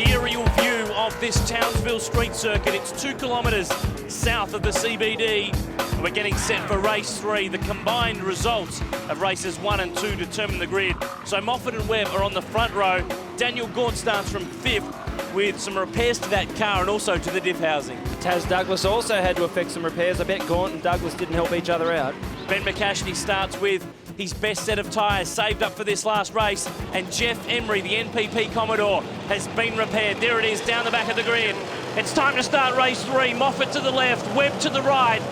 The aerial view of this Townsville street circuit. It's 2 kilometres south of the CBD. We're getting set for race 3. The combined results of races 1 and 2 determine the grid. So Moffat and Webb are on the front row. Daniel Gaunt starts from 5th with some repairs to that car and also to the diff housing. Taz Douglas also had to effect some repairs. I bet Gaunt and Douglas didn't help each other out. Ben McCashney starts with his best set of tyres saved up for this last race, and Jeff Emery, the NPP Commodore, has been repaired. There it is, down the back of the grid. It's time to start race 3. Moffat to the left, Webb to the right.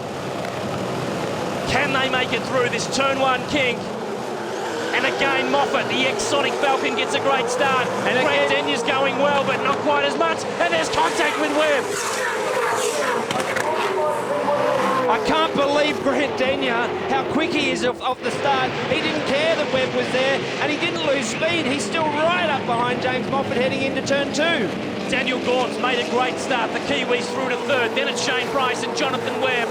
Can they make it through this turn 1 kink? And again, Moffat, the ex-Sonic Falcon, gets a great start. And Grant Denya's going well, but not quite as much. And there's contact with Webb. I can't believe Grant Denya, how quick he is off the start. He didn't care that Webb was there, and he didn't lose speed. He's still right up behind James Moffat heading into turn 2. Daniel Gaunt's made a great start. The Kiwis through to 3rd. Then it's Shane Price and Jonathan Webb.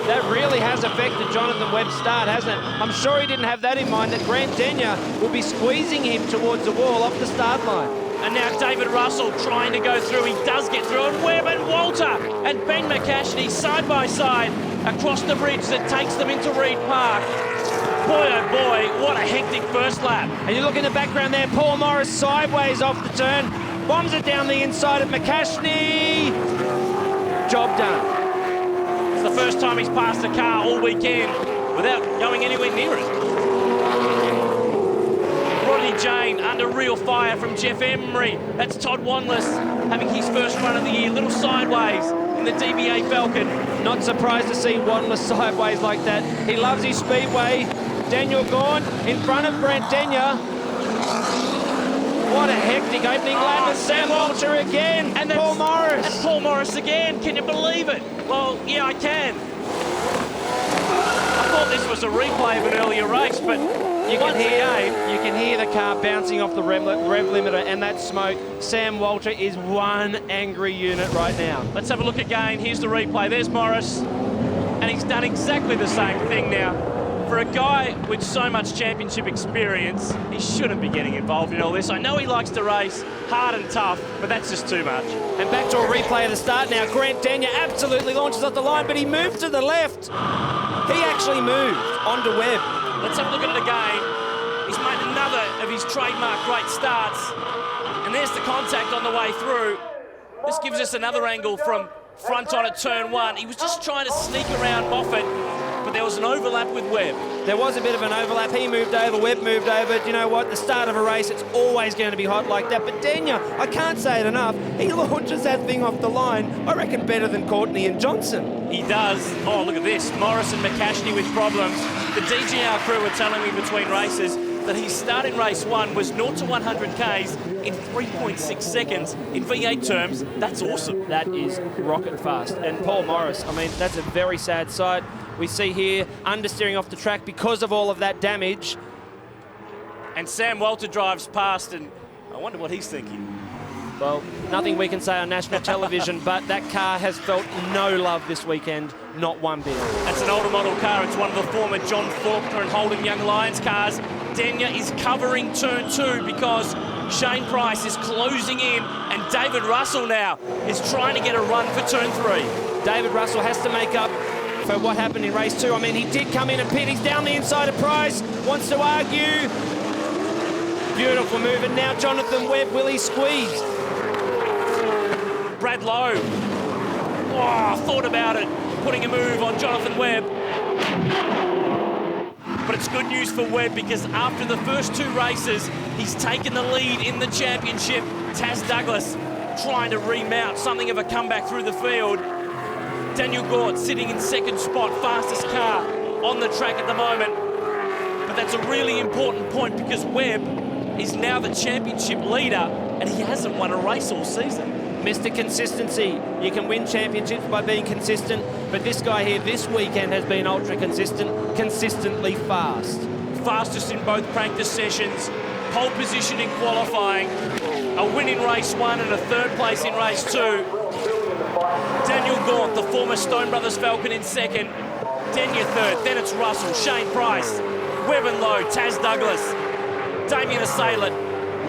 That really has affected Jonathan Webb's start, hasn't it? I'm sure he didn't have that in mind, that Grant Denya will be squeezing him towards the wall off the start line. And now David Russell trying to go through. He does get through. And Webb and Walter and Ben McCashney side by side across the bridge that takes them into Reed Park. Boy, oh boy, what a hectic first lap. And you look in the background there, Paul Morris sideways off the turn, bombs it down the inside of McCashney. Job done. It's the first time he's passed a car all weekend without going anywhere near it. Rodney Jane under real fire from Jeff Emery. That's Todd Wanless having his first run of the year, little sideways in the DBA Falcon. Not surprised to see Wanless sideways like that. He loves his speedway. Daniel Gaunt in front of Grant Denya. What a hectic opening lap, and Sam Walter again, and Paul Morris. And Paul Morris again, can you believe it? Well, yeah, I can. I thought this was a replay of an earlier race, but you can hear the car bouncing off the rev limiter and that smoke. Sam Walter is one angry unit right now. Let's have a look again. Here's the replay. There's Morris, and he's done exactly the same thing now. For a guy with so much championship experience, he shouldn't be getting involved in all this. I know he likes to race hard and tough, but that's just too much. And back to a replay of the start now. Grant Denya absolutely launches off the line, but he moved to the left. He actually moved onto Webb. Let's have a look at it again. He's made another of his trademark great starts. And there's the contact on the way through. This gives us another angle from front on at turn 1. He was just trying to sneak around Moffat, but there was an overlap with Webb. There was a bit of an overlap. He moved over, Webb moved over. You know what? The start of a race, it's always going to be hot like that. But Denya, I can't say it enough, he launches that thing off the line, I reckon better than Courtney and Johnson. He does. Oh, look at this. Morris and McCashney with problems. The DGR crew were telling me between races that his start in race 1 was 0 to 100 Ks in 3.6 seconds. In V8 terms, that's awesome. That is rocket fast. And Paul Morris, I mean, that's a very sad sight. We see here understeering off the track because of all of that damage. And Sam Walter drives past, and I wonder what he's thinking. Well, nothing we can say on national television, but that car has felt no love this weekend, not one bit. That's an older model car. It's one of the former John Faulkner and Holden Young Lions cars. Denya is covering turn 2 because Shane Price is closing in, and David Russell now is trying to get a run for turn 3. David Russell has to make up for what happened in race 2. I mean, he did come in and pit. He's down the inside of Price, wants to argue. Beautiful move, and now Jonathan Webb, will he squeeze? Brad Lowe, thought about it, putting a move on Jonathan Webb. But it's good news for Webb because after the first 2 races, he's taken the lead in the championship. Taz Douglas trying to remount something of a comeback through the field. Daniel Gaunt sitting in 2nd spot, fastest car on the track at the moment. But that's a really important point because Webb is now the championship leader and he hasn't won a race all season. Mr. Consistency. You can win championships by being consistent, but this guy here this weekend has been ultra consistent, consistently fast. Fastest in both practice sessions, pole position in qualifying, a win in race 1 and a 3rd place in race 2. Daniel Gaunt, the former Stone Brothers Falcon, in 2nd. Denya 3rd, then it's Russell, Shane Price, Webb and Lowe, Taz Douglas, Damien Assailant,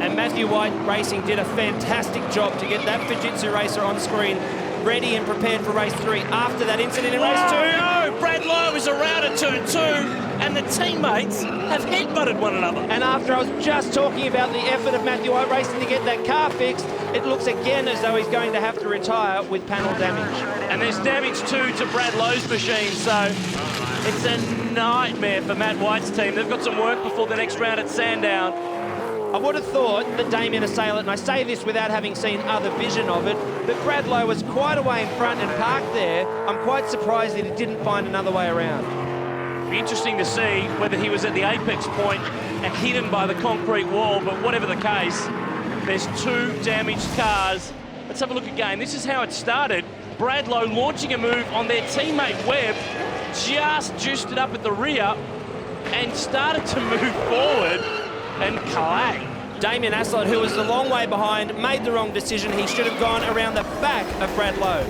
And Matthew White Racing did a fantastic job to get that Fujitsu racer on screen, ready and prepared for race 3 after that incident in race 2. No, Brad Lowe is around at turn 2, and the teammates have headbutted one another. And after I was just talking about the effort of Matthew White Racing to get that car fixed, it looks again as though he's going to have to retire with panel damage. And there's damage too to Brad Lowe's machine, so it's a nightmare for Matt White's team. They've got some work before the next round at Sandown. I would have thought that Damien Assailant, and I say this without having seen other vision of it, but Brad Lowe was quite a way in front and parked there. I'm quite surprised that he didn't find another way around. Be interesting to see whether he was at the apex point and hidden by the concrete wall, but whatever the case, there's 2 damaged cars. Let's have a look again. This is how it started. Brad Lowe launching a move on their teammate Webb, just juiced it up at the rear and started to move forward and collide. Damien Assailant, who was a long way behind, made the wrong decision. He should have gone around the back of Brad Lowe.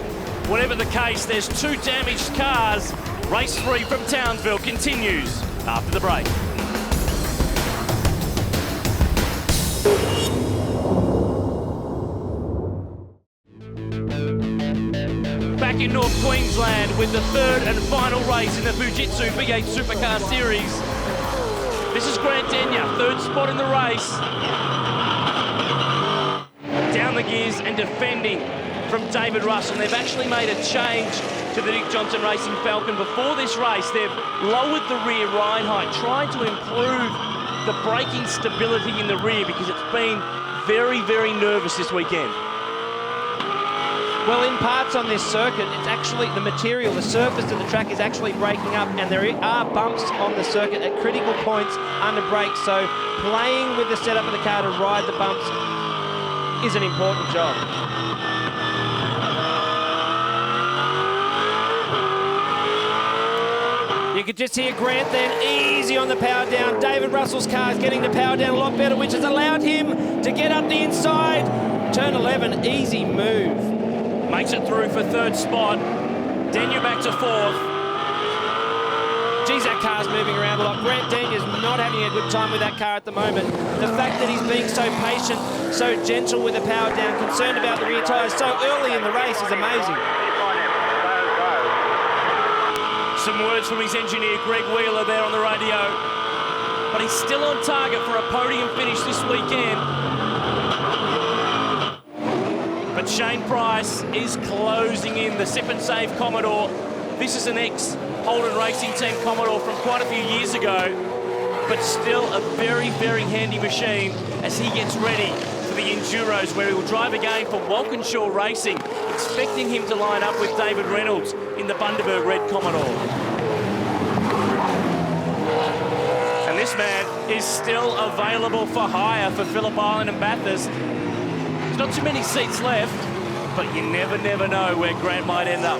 Whatever the case, there's 2 damaged cars. Race 3 from Townsville continues after the break. Back in North Queensland with the 3rd and final race in the Fujitsu V8 Supercar Series. This is Grant Denyer, 3rd spot in the race. Down the gears and defending from David Russell. They've actually made a change to the Nick Johnson Racing Falcon. Before this race, they've lowered the rear ride height, trying to improve the braking stability in the rear because it's been very, very nervous this weekend. Well, in parts on this circuit, it's actually the material, the surface of the track is actually breaking up, and there are bumps on the circuit at critical points under brakes, so playing with the setup of the car to ride the bumps is an important job. You could just hear Grant then easy on the power down. David Russell's car is getting the power down a lot better, which has allowed him to get up the inside. Turn 11, easy move. Makes it through for 3rd spot. Denyer back to 4th. Geez, that car's moving around a lot. Grant Denyer's not having a good time with that car at the moment. The fact that he's being so patient, so gentle with the power down, concerned about the rear tyres so early in the race is amazing. Some words from his engineer, Greg Wheeler, there on the radio. But he's still on target for a podium finish this weekend. But Shane Price is closing in the Sip and Save Commodore. This is an ex-Holden Racing Team Commodore from quite a few years ago, but still a very, very handy machine as he gets ready for the Enduros, where he will drive again for Walkinshaw Racing, expecting him to line up with David Reynolds in the Bundaberg Red Commodore. And this man is still available for hire for Phillip Island and Bathurst. Not too many seats left, but you never know where Grant might end up.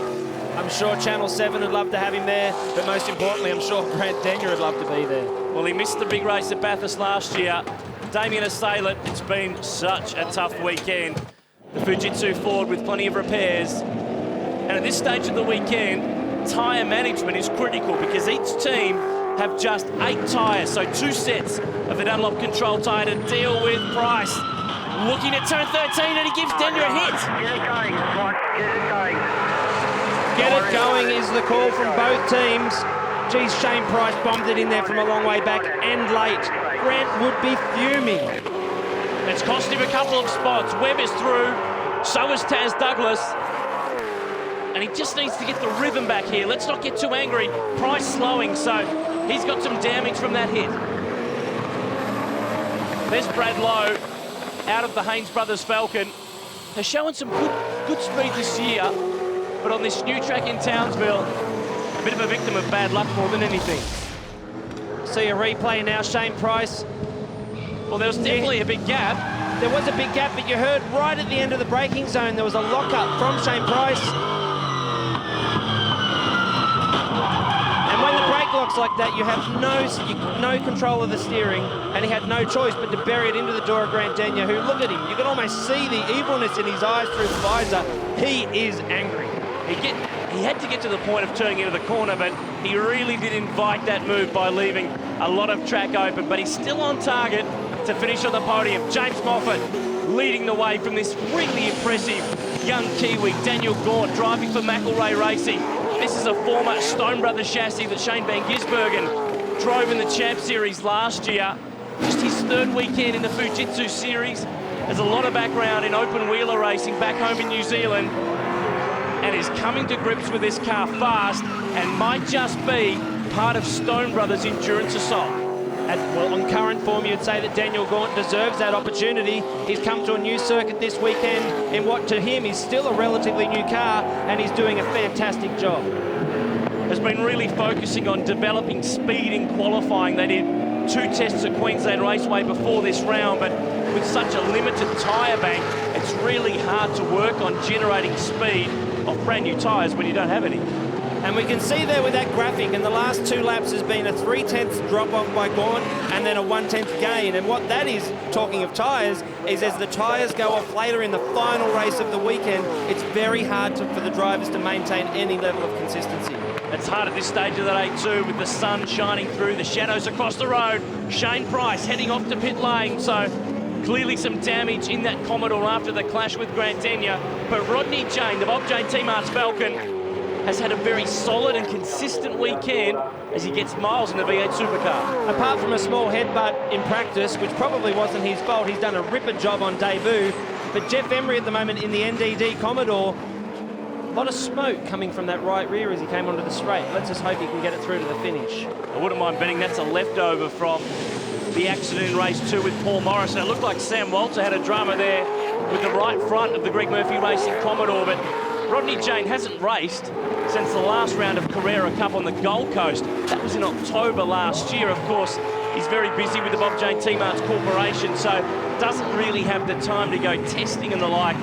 I'm sure Channel 7 would love to have him there, but most importantly, I'm sure Grant Denyer would love to be there. Well, he missed the big race at Bathurst last year. Damien Assailant, it's been such a tough weekend. The Fujitsu Ford with plenty of repairs. And at this stage of the weekend, tyre management is critical because each team have just 8 tyres, so 2 sets of the Dunlop control tyre to deal with. Price looking at turn 13 and he gives Denyer a hit. Get it going, get it going. Get it going is the call from both teams. Geez, Shane Price bombed it in there from a long way back and late. Grant would be fuming. It's cost him a couple of spots. Webb is through, so is Taz Douglas. And he just needs to get the rhythm back here. Let's not get too angry. Price slowing, so he's got some damage from that hit. There's Brad Lowe out of the Haynes Brothers Falcon. They're showing some good speed this year, but on this new track in Townsville, a bit of a victim of bad luck more than anything. See a replay now, Shane Price. Well, there was definitely a big gap. There was a big gap, but you heard right at the end of the braking zone, there was a lock-up from Shane Price. And when the brake locks like that, you have no control of the steering, and he had no choice but to bury it into the door of Grant Denyer, who, look at him, you can almost see the evilness in his eyes through the visor. He is angry. He had to get to the point of turning into the corner, but he really did invite that move by leaving a lot of track open, but he's still on target to finish on the podium. James Moffat leading the way from this really impressive young Kiwi, Daniel Gaunt, driving for McElrea Racing. This is a former Stone Brothers chassis that Shane Van Gisbergen drove in the Champ Series last year. Just his third weekend in the Fujitsu Series. There's a lot of background in open wheeler racing back home in New Zealand, and is coming to grips with this car fast and might just be part of Stone Brothers' endurance assault. Well, on current form, you'd say that Daniel Gaunt deserves that opportunity. He's come to a new circuit this weekend in what to him is still a relatively new car, and he's doing a fantastic job. Has been really focusing on developing speed in qualifying. They did 2 tests at Queensland Raceway before this round, but with such a limited tyre bank, it's really hard to work on generating speed off brand new tyres when you don't have any. And we can see there with that graphic, in the last 2 laps has been a 3/10 drop off by Gaunt and then a 1/10 gain. And what that is, talking of tyres, is as the tyres go off later in the final race of the weekend, it's very hard for the drivers to maintain any level of consistency. It's hard at this stage of that A2 with the sun shining through, the shadows across the road. Shane Price heading off to pit lane, so clearly some damage in that Commodore after the clash with Grant Denyer. But Rodney Jane, the Bob Jane Team Arts Falcon, has had a very solid and consistent weekend as he gets miles in the V8 Supercar. Apart from a small headbutt in practice, which probably wasn't his fault, he's done a ripper job on debut. But Jeff Emery at the moment in the NDD Commodore, a lot of smoke coming from that right rear as he came onto the straight. Let's just hope he can get it through to the finish. I wouldn't mind betting that's a leftover from the accident in race 2 with Paul Morrison. It looked like Sam Walter had a drama there with the right front of the Greg Murphy Racing Commodore, but Rodney Jane hasn't raced since the last round of Carrera Cup on the Gold Coast. That was in October last year. Of course, he's very busy with the Bob Jane Team Arts Corporation, so doesn't really have the time to go testing and the like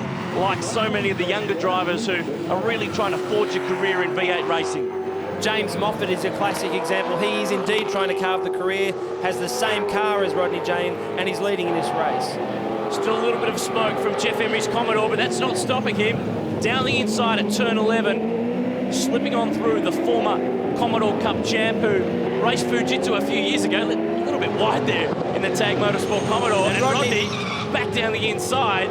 so many of the younger drivers who are really trying to forge a career in V8 racing. James Moffat is a classic example. He is indeed trying to carve the career, has the same car as Rodney Jane, and he's leading in this race. Still a little bit of smoke from Jeff Emery's Commodore, but that's not stopping him. Down the inside at turn 11, slipping on through the former Commodore Cup champ who raced Fujitsu a few years ago. A little bit wide there in the Tag Motorsport Commodore. And Rodney back down the inside.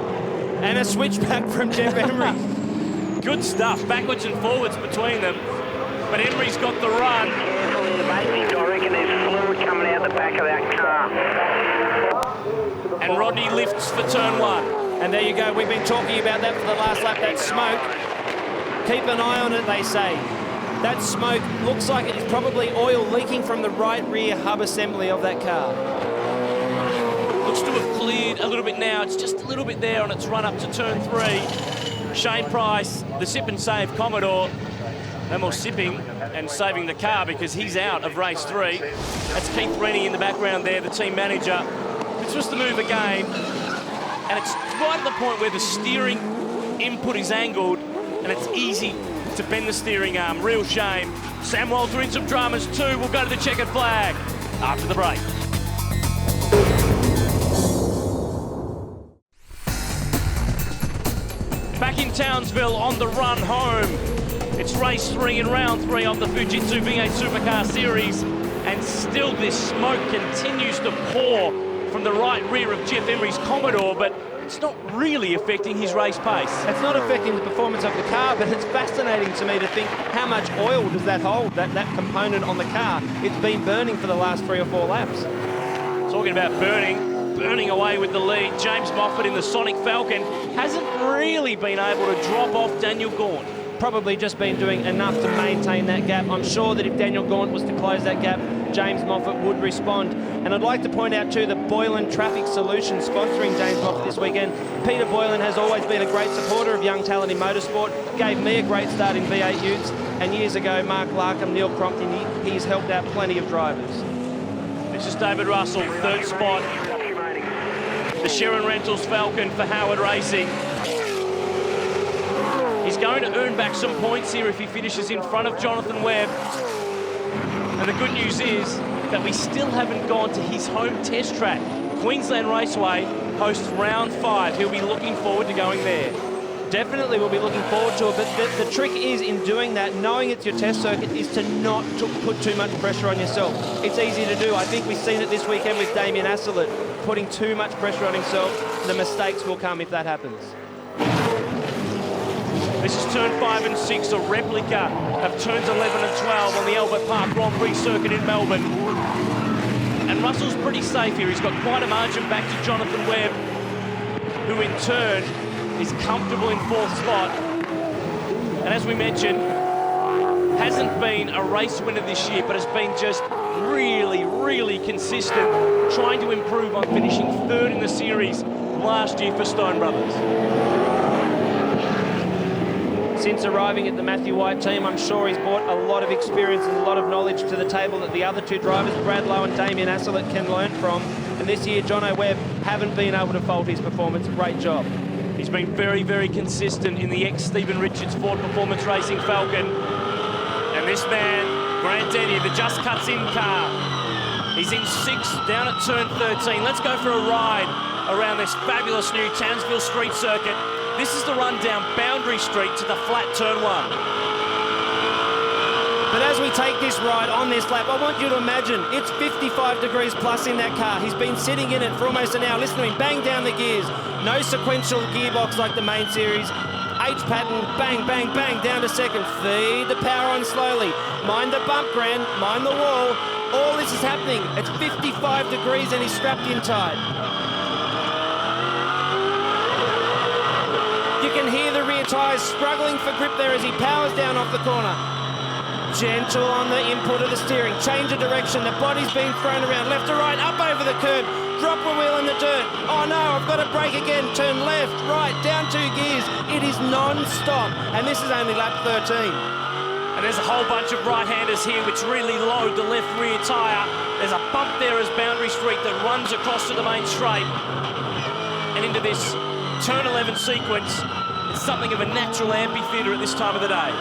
And a switchback from Jeff Emery. Good stuff, backwards and forwards between them. But Emery's got the run. Careful in the basics, I reckon there's fluid coming out the back of that car. And Rodney lifts for turn 1. And there you go, we've been talking about that for the last lap, that smoke. Keep an eye on it, they say. That smoke looks like it's probably oil leaking from the right rear hub assembly of that car. Looks to have cleared a little bit now. It's just a little bit there on its run up to turn 3. Shane Price, the sip and save Commodore. No more sipping and saving the car because he's out of race 3. That's Keith Rennie in the background there, the team manager. This was the move again. And it's right at the point where the steering input is angled and it's easy to bend the steering arm. Real shame. Sam Walter in some dramas too. We'll go to the checkered flag after the break. Back in Townsville on the run home. It's race 3 in round 3 of the Fujitsu V8 Supercar Series, and still this smoke continues to pour from the right rear of Jeff Emery's Commodore, but it's not really affecting his race pace. It's not affecting the performance of the car, but it's fascinating to me to think how much oil does that hold, that component on the car. It's been burning for the last 3 or 4 laps. Talking about burning away with the lead. James Moffat in the Sonic Falcon hasn't really been able to drop off Daniel Gaunt. Probably just been doing enough to maintain that gap. I'm sure that if Daniel Gaunt was to close that gap, James Moffat would respond. And I'd like to point out too that Boylan Traffic Solutions sponsoring James Moffat this weekend. Peter Boylan has always been a great supporter of young talent in motorsport, gave me a great start in V8 Utes, and years ago Mark Larkham, Neil Crompton, he's helped out plenty of drivers. This is David Russell, 3rd spot. The Sharon Rentals Falcon for Howard Racing. He's going to earn back some points here if he finishes in front of Jonathan Webb. And the good news is that we still haven't gone to his home test track. Queensland Raceway hosts round 5. He'll be looking forward to going there. Definitely we'll be looking forward to it, but the trick is in doing that, knowing it's your test circuit, is to not put too much pressure on yourself. It's easy to do. I think we've seen it this weekend with Damien Asselet, putting too much pressure on himself. The mistakes will come if that happens. This is turn 5 and 6, a replica of turns 11 and 12 on the Albert Park Grand Prix circuit in Melbourne. And Russell's pretty safe here. He's got quite a margin back to Jonathan Webb, who in turn is comfortable in 4th spot. And as we mentioned, hasn't been a race winner this year, but has been just really, really consistent, trying to improve on finishing 3rd in the series last year for Stone Brothers. Since arriving at the Matthew White team, I'm sure he's brought a lot of experience and a lot of knowledge to the table that the other two drivers, Brad Lowe and Damien Asselet, can learn from. And this year, Jono Webb haven't been able to fault his performance. Great job. He's been very, very consistent in the ex-Stephen Richards Ford Performance Racing Falcon. And this man, Grant Denny, the Just Cuts In car, he's in 6th, down at turn 13. Let's go for a ride around this fabulous new Townsville Street circuit. This is the run down Boundary Street to the flat turn 1. But as we take this ride on this lap, I want you to imagine it's 55 degrees plus in that car. He's been sitting in it for almost an hour. Listen to him, bang down the gears. No sequential gearbox like the main series. H pattern, bang, bang, bang, down to 2nd. Feed the power on slowly. Mind the bump, Gran, mind the wall. All this is happening. It's 55 degrees and he's strapped in tight. You can hear the rear tyres struggling for grip there as he powers down off the corner. Gentle on the input of the steering. Change of direction. The body's been thrown around left to right, up over the curb. Drop a wheel in the dirt. Oh no, I've got to brake again. Turn left, right, down 2 gears. It is non-stop. And this is only lap 13. And there's a whole bunch of right-handers here which really load the left rear tyre. There's a bump there as Boundary Street that runs across to the main straight. And into this turn 11 sequence. It's something of a natural amphitheatre at this time of the day.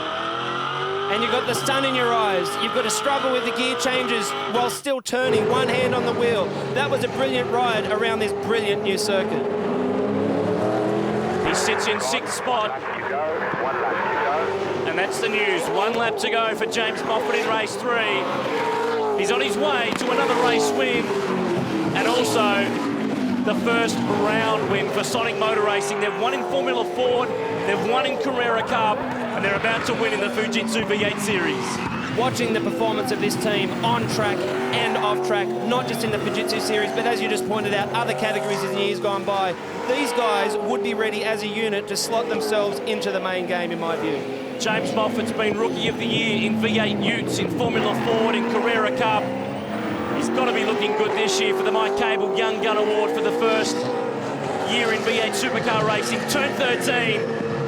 And you've got the sun in your eyes. You've got to struggle with the gear changes while still turning, one hand on the wheel. That was a brilliant ride around this brilliant new circuit. He sits in 6th spot. And that's the news. 1 lap to go for James Moffat in race 3. He's on his way to another race win. And also the first round win for Sonic Motor Racing. They've won in Formula Ford, they've won in Carrera Cup, and they're about to win in the Fujitsu V8 Series. Watching the performance of this team on track and off track, not just in the Fujitsu Series, but as you just pointed out, other categories in years gone by, these guys would be ready as a unit to slot themselves into the main game, in my view. James Moffat's been Rookie of the Year in V8 Utes, in Formula Ford, in Carrera Cup. He's got to be looking good this year for the Mike Cable Young Gun Award for the first year in V8 Supercar Racing. Turn 13,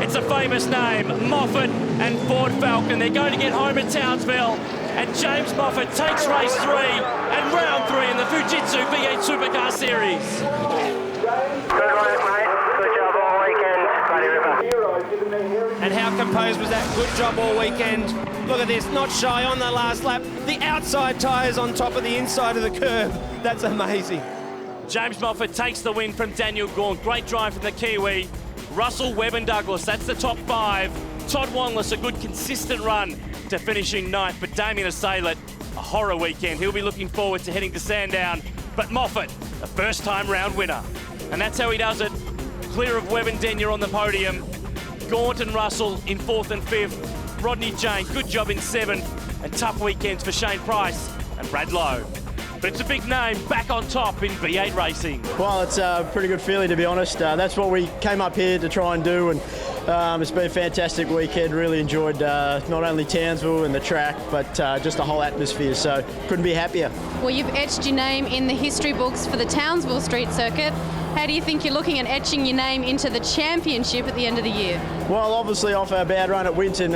it's a famous name, Moffat and Ford Falcon. They're going to get home at Townsville, and James Moffat takes race 3 and round 3 in the Fujitsu V8 Supercar Series. Good work, mate. Good job all weekend, Buddy River. And how composed was that? Good job all weekend. Look at this, not shy on the last lap. The outside tyres on top of the inside of the curb. That's amazing. James Moffat takes the win from Daniel Gaunt. Great drive from the Kiwi. Russell, Webb and Douglas, that's the top 5. Todd Wanless, a good consistent run to finishing 9th. But Damien Asselet, a horror weekend. He'll be looking forward to heading to Sandown. But Moffat, a first-time round winner. And that's how he does it. Clear of Webb and Denyer on the podium. Gaunt and Russell in 4th and 5th. Rodney Jane, good job in 7th. And tough weekends for Shane Price and Brad Lowe. But it's a big name back on top in V8 racing. Well, it's a pretty good feeling, to be honest. That's what we came up here to try and do, and it's been a fantastic weekend. Really enjoyed not only Townsville and the track, but just the whole atmosphere, so couldn't be happier. Well, you've etched your name in the history books for the Townsville Street Circuit. How do you think you're looking at etching your name into the championship at the end of the year? Well, obviously off our bad run at Winton,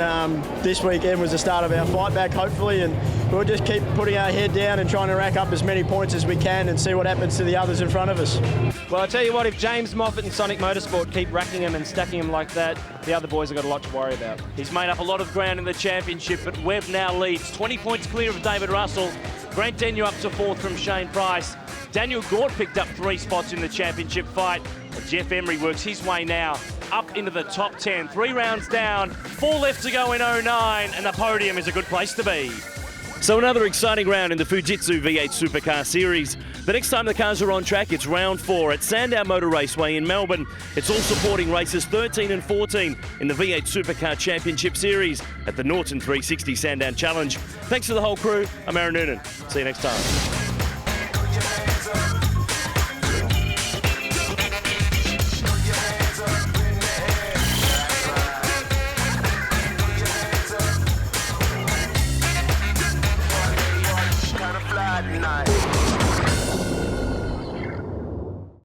this weekend was the start of our fight back, hopefully, and we'll just keep putting our head down and trying to rack up as many points as we can and see what happens to the others in front of us. Well, I tell you what, if James Moffat and Sonic Motorsport keep racking them and stacking them like that, the other boys have got a lot to worry about. He's made up a lot of ground in the championship, but Webb now leads. 20 points clear of David Russell. Grant Denyer up to 4th from Shane Price. Daniel Gaunt picked up 3 spots in the championship fight. And Jeff Emery works his way now up into the top 10. 3 rounds down, 4 left to go in 09, and the podium is a good place to be. So another exciting round in the Fujitsu V8 Supercar Series. The next time the cars are on track, it's round 4 at Sandown Motor Raceway in Melbourne. It's all supporting races 13 and 14 in the V8 Supercar Championship Series at the Norton 360 Sandown Challenge. Thanks to the whole crew. I'm Aaron Noonan. See you next time.